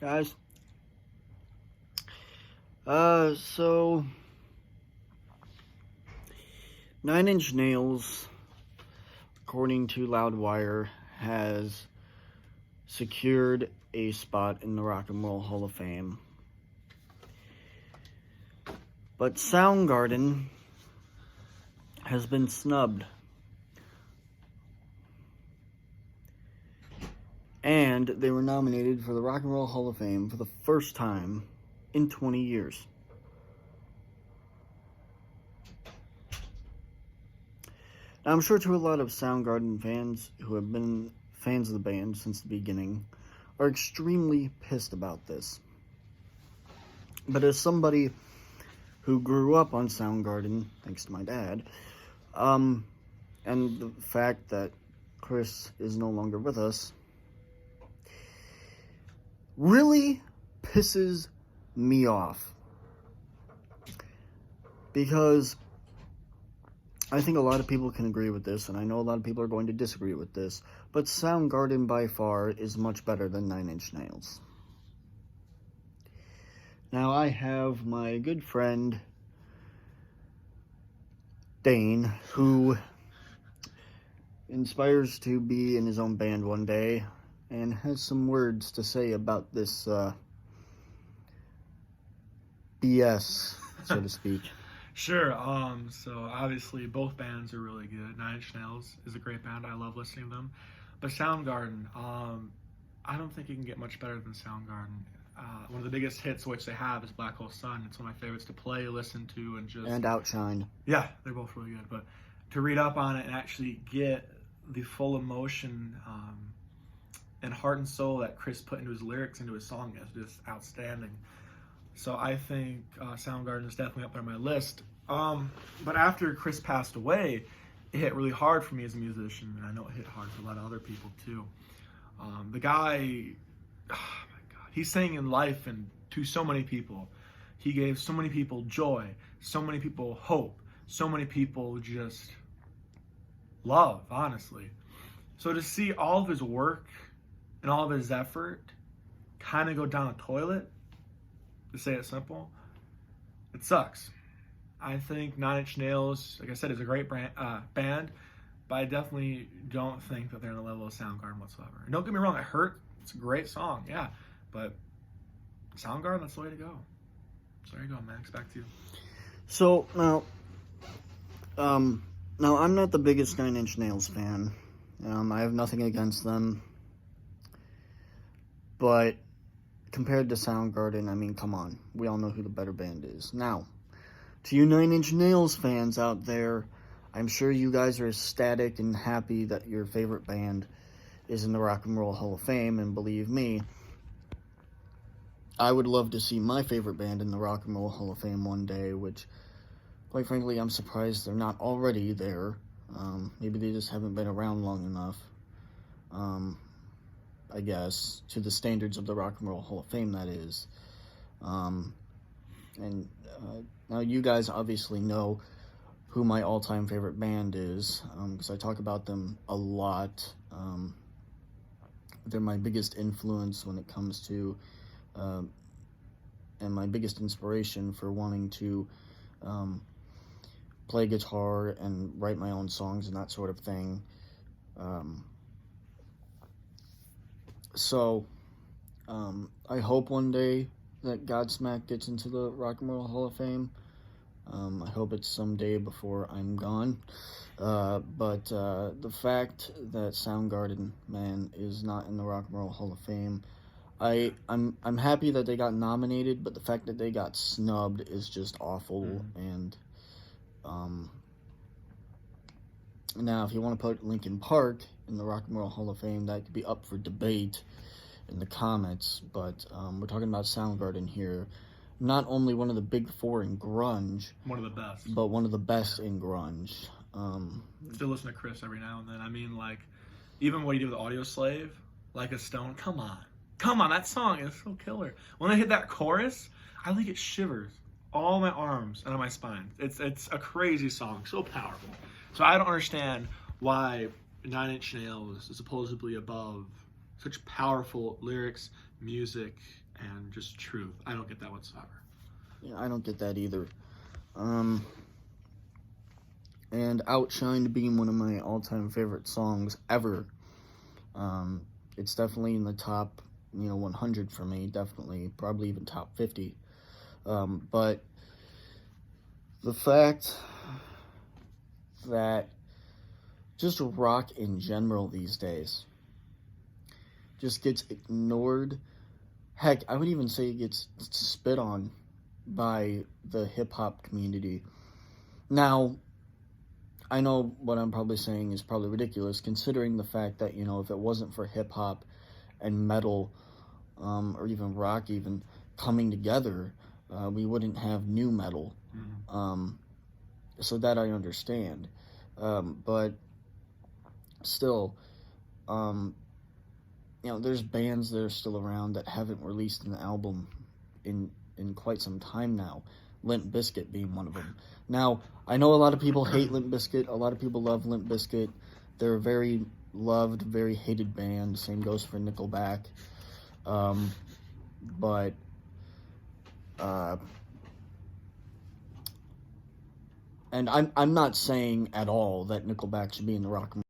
guys. So 9 Inch Nails, according to Loudwire, has secured a spot in the Rock and Roll Hall of Fame. But Soundgarden has been snubbed. And they were nominated for the Rock and Roll Hall of Fame for the first time in 20 years. Now, I'm sure to a lot of Soundgarden fans who have been fans of the band since the beginning are extremely pissed about this. But as somebody who grew up on Soundgarden, thanks to my dad, and the fact that Chris is no longer with us, really pisses me off. Because I think a lot of people can agree with this, and I know a lot of people are going to disagree with this, but Soundgarden by far is much better than 9 Inch Nails. Now, I have my good friend Dane, who inspires to be in his own band one day, and has some words to say about this BS, so to speak. Sure. So obviously both bands are really good. 9 Inch Nails is a great band. I love listening to them. But Soundgarden, I don't think you can get much better than Soundgarden. One of the biggest hits which they have is Black Hole Sun. It's one of my favorites to play, listen to, and just... And Outshine. Yeah, they're both really good. But to read up on it and actually get the full emotion and heart and soul that Chris put into his lyrics, into his song, is just outstanding. So I think Soundgarden is definitely up there on my list. But after Chris passed away, it hit really hard for me as a musician, and I know it hit hard for a lot of other people too. The guy, oh my God, he sang in life and to so many people. He gave so many people joy, so many people hope, so many people just love, honestly. So to see all of his work and all of his effort kind of go down the toilet, to say it simple, it sucks. I think 9 Inch Nails, like I said, is a great band, but I definitely don't think that they're on the level of Soundgarden whatsoever. And don't get me wrong, it hurt. It's a great song, yeah, but Soundgarden, that's the way to go. So there you go, Max. Back to you. So now I'm not the biggest 9 Inch Nails fan. I have nothing against them, but compared to Soundgarden, I mean, come on. We all know who the better band is. Now, to you 9 Inch Nails fans out there, I'm sure you guys are ecstatic and happy that your favorite band is in the Rock and Roll Hall of Fame, and believe me, I would love to see my favorite band in the Rock and Roll Hall of Fame one day, which, quite frankly, I'm surprised they're not already there. Maybe they just haven't been around long enough. I guess, to the standards of the Rock and Roll Hall of Fame, that is. Now you guys obviously know who my all-time favorite band is, because I talk about them a lot. They're my biggest influence when it comes to, and my biggest inspiration for wanting to play guitar and write my own songs and that sort of thing. So, I hope one day that Godsmack gets into the Rock and Roll Hall of Fame. I hope it's someday before I'm gone. But the fact that Soundgarden, man, is not in the Rock and Roll Hall of Fame, I'm happy that they got nominated, but the fact that they got snubbed is just awful. And now, if you want to put Linkin Park in the Rock and Roll Hall of Fame, that could be up for debate in the comments, but we're talking about Soundgarden here. Not only one of the big four in grunge, one of the best, but one of the best in grunge. Still listen to Chris every now and then. I mean, like, even what he did with Audio Slave, Like a Stone, come on, that song is so killer. When I hit that chorus, I think it shivers all my arms and on my spine. It's a crazy song, so powerful. So I don't understand why 9 Inch Nails is supposedly above such powerful lyrics, music, and just truth. I don't get that whatsoever. Yeah, I don't get that either. And Outshined being one of my all-time favorite songs ever. It's definitely in the top, 100 for me, definitely, probably even top 50. But the fact that just rock in general these days just gets ignored. Heck, I would even say it gets spit on by the hip-hop community. Now, I know what I'm probably saying is probably ridiculous, considering the fact that, if it wasn't for hip-hop and metal, or even rock even, coming together, we wouldn't have new metal. So that I understand. But still, there's bands that are still around that haven't released an album in quite some time now. Limp Bizkit being one of them. Now, I know a lot of people hate Limp Bizkit. A lot of people love Limp Bizkit. They're a very loved, very hated band. Same goes for Nickelback. But and I'm not saying at all that Nickelback should be in the Rock and